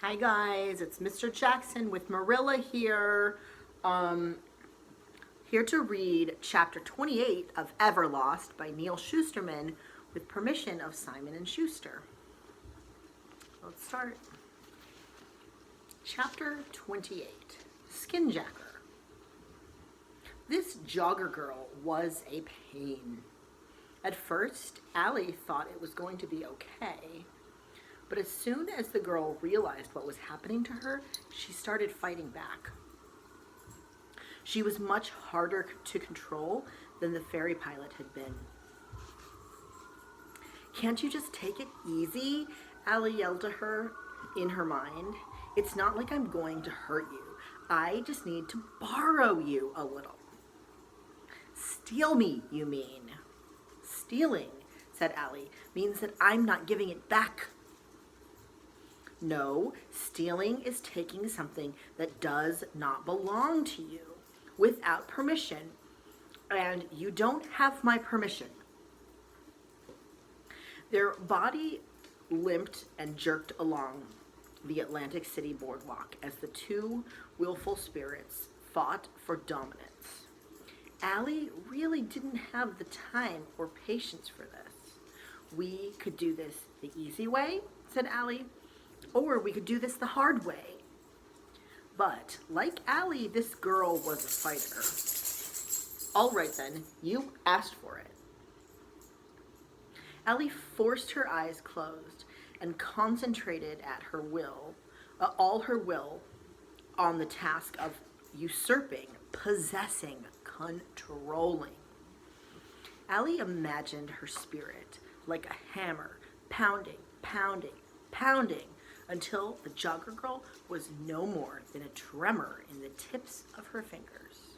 Hi guys, it's Mr. Jackson with Marilla here. Here to read chapter 28 of Everlost by Neal Shusterman with permission of Simon and Schuster. Let's start. Chapter 28, Skinjacker. This jogger girl was a pain. At first, Allie thought it was going to be okay. But as soon as the girl realized what was happening to her, she started fighting back. She was much harder to control than the ferry pilot had been. "Can't you just take it easy?" Allie yelled to her in her mind. "It's not like I'm going to hurt you. I just need to borrow you a little." "Steal me, you mean?" "Stealing," said Allie, "means that I'm not giving it back." "No, stealing is taking something that does not belong to you without permission, and you don't have my permission." Their body limped and jerked along the Atlantic City boardwalk as the two willful spirits fought for dominance. Allie really didn't have the time or patience for this. "We could do this the easy way," said Allie. "Or we could do this the hard way." But, like Allie, this girl was a fighter. "All right then, you asked for it." Allie forced her eyes closed and concentrated at her will, all her will, on the task of usurping, possessing, controlling. Allie imagined her spirit like a hammer, pounding, pounding, pounding, until the jogger girl was no more than a tremor in the tips of her fingers.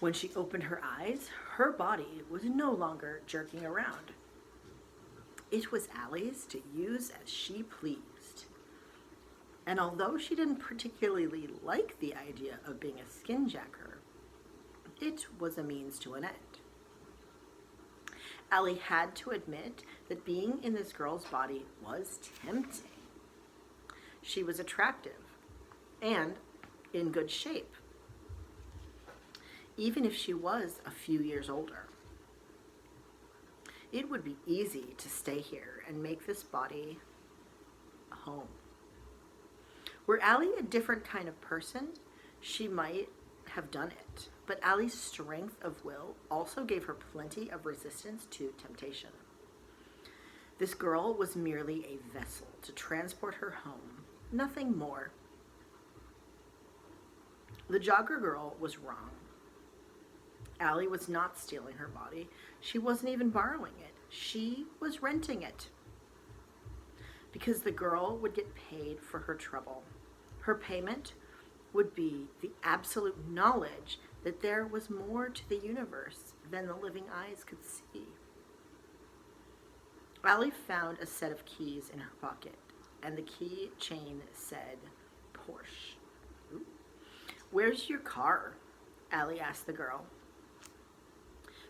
When she opened her eyes, her body was no longer jerking around. It was Allie's to use as she pleased. And although she didn't particularly like the idea of being a skinjacker, it was a means to an end. Allie had to admit that being in this girl's body was tempting. She was attractive and in good shape, even if she was a few years older. It would be easy to stay here and make this body a home. Were Allie a different kind of person, she might have done it, but Allie's strength of will also gave her plenty of resistance to temptation. This girl was merely a vessel to transport her home, nothing more. The jogger girl was wrong. Allie was not stealing her body. She wasn't even borrowing it. She was renting it. Because the girl would get paid for her trouble. Her payment would be the absolute knowledge that there was more to the universe than the living eyes could see. Allie found a set of keys in her pocket, and the key chain said Porsche. Ooh. "Where's your car?" Allie asked the girl.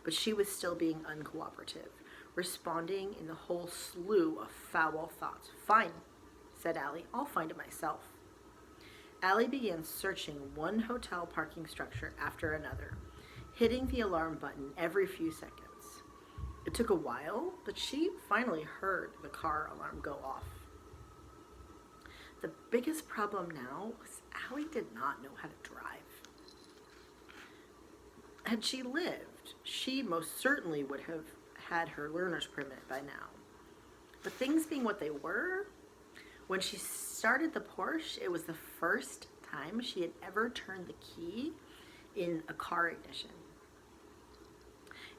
But she was still being uncooperative, responding in the whole slew of foul thoughts. "Fine," said Allie. "I'll find it myself." Allie began searching one hotel parking structure after another, hitting the alarm button every few seconds. It took a while, but she finally heard the car alarm go off. The biggest problem now was Allie did not know how to drive. Had she lived, she most certainly would have had her learner's permit by now. But things being what they were, when she started the Porsche, it was the first time she had ever turned the key in a car ignition.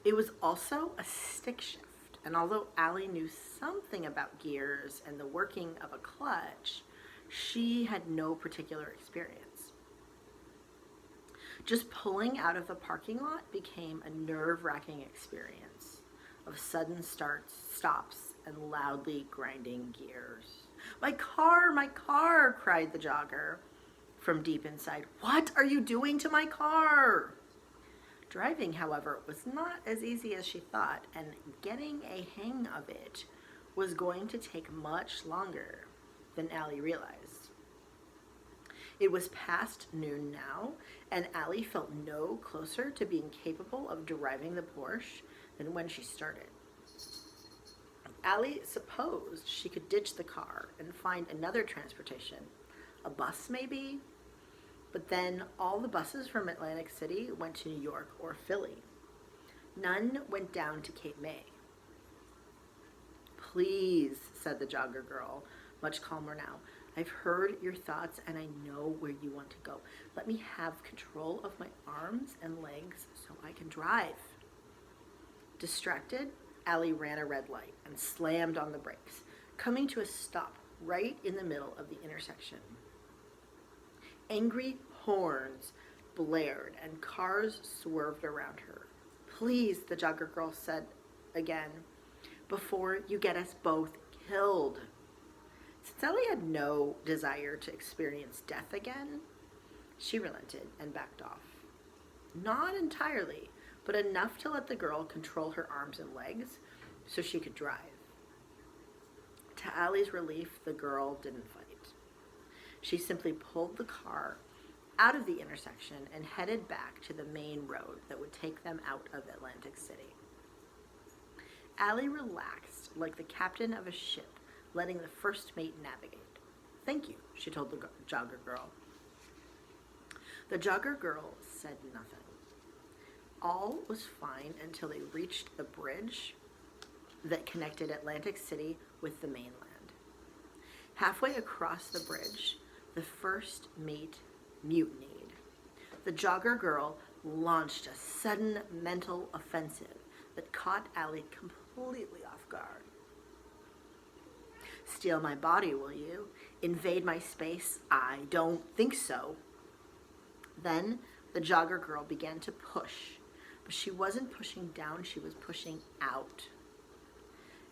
It was also a stick shift, and although Allie knew something about gears and the working of a clutch, she had no particular experience. Just pulling out of the parking lot became a nerve-wracking experience of sudden starts, stops, and loudly grinding gears. My car," cried the jogger from deep inside. "What are you doing to my car?" Driving, however, was not as easy as she thought, and getting a hang of it was going to take much longer. than Allie realized. It was past noon now, and Allie felt no closer to being capable of driving the Porsche than when she started. Allie supposed she could ditch the car and find another transportation, a bus maybe, but then all the buses from Atlantic City went to New York or Philly. None went down to Cape May. "Please," said the jogger girl, much calmer now. "I've heard your thoughts and I know where you want to go. Let me have control of my arms and legs so I can drive." Distracted, Allie ran a red light and slammed on the brakes, coming to a stop right in the middle of the intersection. Angry horns blared and cars swerved around her. "Please," the jogger girl said again, "before you get us both killed." Since Ellie had no desire to experience death again, she relented and backed off. Not entirely, but enough to let the girl control her arms and legs so she could drive. To Allie's relief, the girl didn't fight. She simply pulled the car out of the intersection and headed back to the main road that would take them out of Atlantic City. Allie relaxed like the captain of a ship, letting the first mate navigate. "Thank you," she told the jogger girl. The jogger girl said nothing. All was fine until they reached the bridge that connected Atlantic City with the mainland. Halfway across the bridge, the first mate mutinied. The jogger girl launched a sudden mental offensive that caught Allie completely off guard. "Steal my body, will you? Invade my space? I don't think so." Then the jogger girl began to push, but she wasn't pushing down, she was pushing out.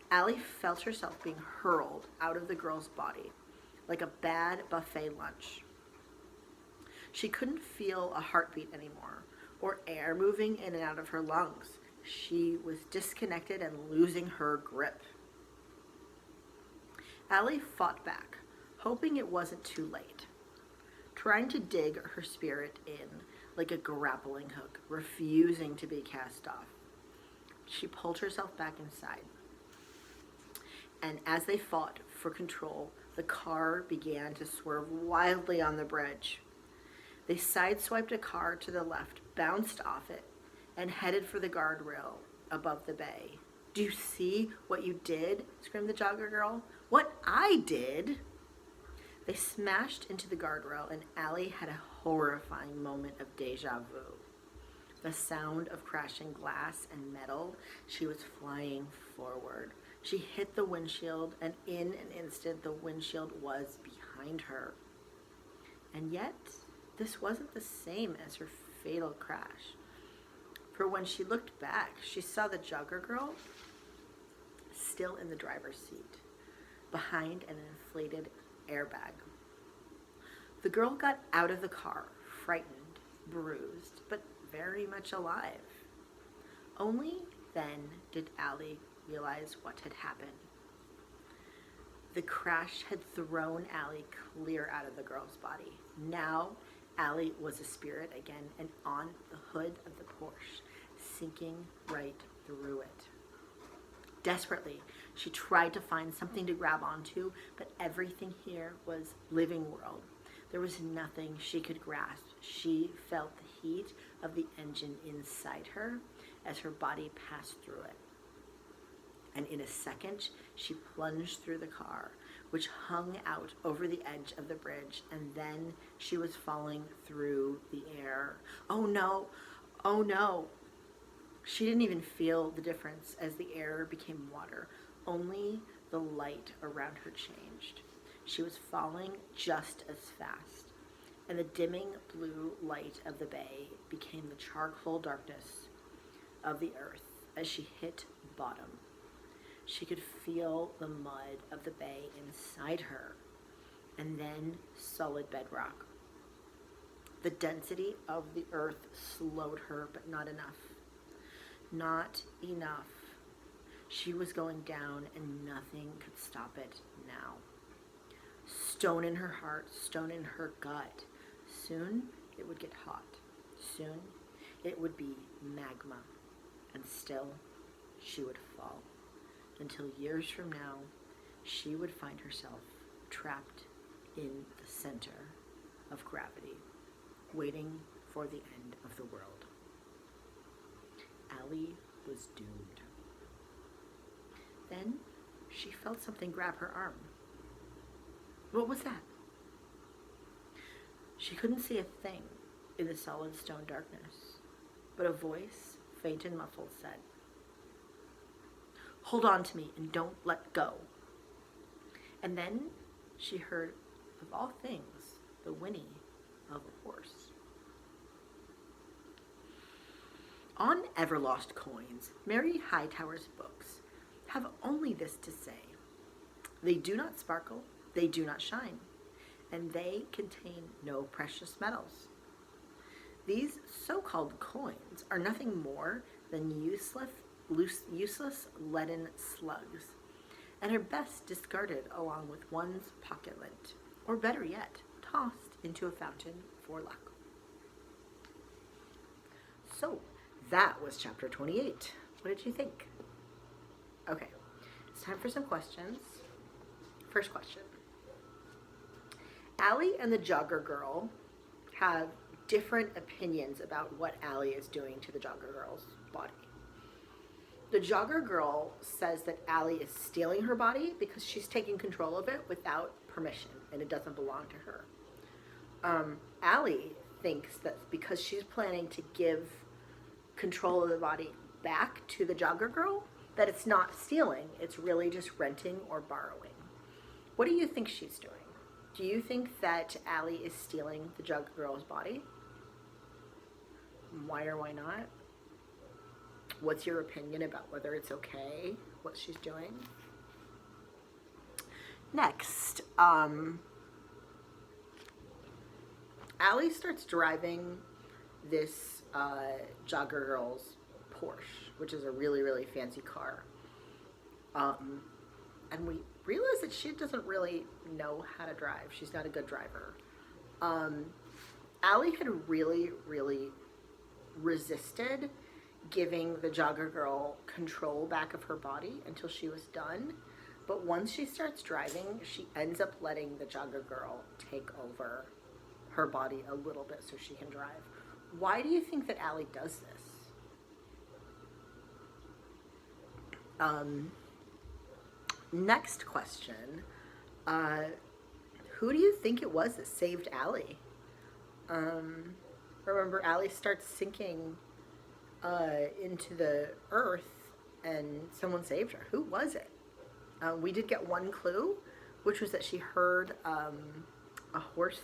Allie felt herself being hurled out of the girl's body like a bad buffet lunch. She couldn't feel a heartbeat anymore or air moving in and out of her lungs. She was disconnected and losing her grip. Allie fought back, hoping it wasn't too late, trying to dig her spirit in like a grappling hook, refusing to be cast off. She pulled herself back inside. And as they fought for control, the car began to swerve wildly on the bridge. They sideswiped a car to the left, bounced off it, and headed for the guardrail above the bay. "Do you see what you did?" screamed the jogger girl. "What I did?" They smashed into the guardrail, and Allie had a horrifying moment of deja vu. The sound of crashing glass and metal. She was flying forward. She hit the windshield, and in an instant, the windshield was behind her. And yet, this wasn't the same as her fatal crash. For when she looked back, she saw the jogger girl still in the driver's seat, behind an inflated airbag. The girl got out of the car, frightened, bruised, but very much alive. Only then did Allie realize what had happened. The crash had thrown Allie clear out of the girl's body. Now, Allie was a spirit again and on the hood of the Porsche, sinking right through it. Desperately, she tried to find something to grab onto, but everything here was living world. There was nothing she could grasp. She felt the heat of the engine inside her as her body passed through it. And in a second, she plunged through the car, which hung out over the edge of the bridge, and then she was falling through the air. Oh no, oh no. She didn't even feel the difference as the air became water. Only the light around her changed. She was falling just as fast, and the dimming blue light of the bay became the charcoal darkness of the earth as she hit bottom. She could feel the mud of the bay inside her, and then solid bedrock. The density of the earth slowed her, but not enough. Not enough. She was going down, and nothing could stop it now. stone in her heart, stone in her gut. Soon it would get hot. Soon it would be magma. And still she would fall. Until years from now, she would find herself trapped in the center of gravity, waiting for the end of the world. Allie was doomed. Then she felt something grab her arm. What was that? She couldn't see a thing in the solid stone darkness, but a voice, faint and muffled, said, "Hold on to me and don't let go." And then she heard, of all things, the whinny of a horse. On Everlost coins, Mary Hightower's books have only this to say: they do not sparkle, they do not shine, and they contain no precious metals. These so-called coins are nothing more than useless leaden slugs, and are best discarded along with one's pocket lint, or better yet, tossed into a fountain for luck. So, that was chapter 28. What did you think? Okay, it's time for some questions. First question. Allie and the Jogger Girl have different opinions about what Allie is doing to the Jogger Girl's body. The Jogger Girl says that Allie is stealing her body because she's taking control of it without permission and it doesn't belong to her. Allie thinks that because she's planning to give control of the body back to the Jogger Girl, that it's not stealing, it's really just renting or borrowing. What do you think she's doing? Do you think that Allie is stealing the Jogger Girl's body? Why or why not? What's your opinion about whether it's okay, what she's doing? Next, Allie starts driving this Jogger Girl's Porsche, which is a really, really fancy car. And we realize that she doesn't really know how to drive. She's not a good driver. Allie had really, really resisted giving the Jogger Girl control back of her body until she was done. But once she starts driving, she ends up letting the Jogger Girl take over her body a little bit so she can drive. Why do you think that Allie does this? Next question. Who do you think it was that saved Allie? Remember, Allie starts sinking into the earth and someone saved her. Who was it? We did get one clue, which was that she heard a horse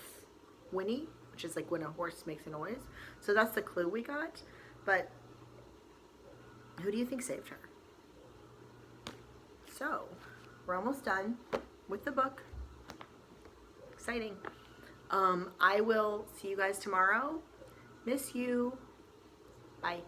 whinny, which is like when a horse makes a noise. So that's the clue we got. But who do you think saved her? So, we're almost done with the book. Exciting. I will see you guys tomorrow. Miss you. Bye.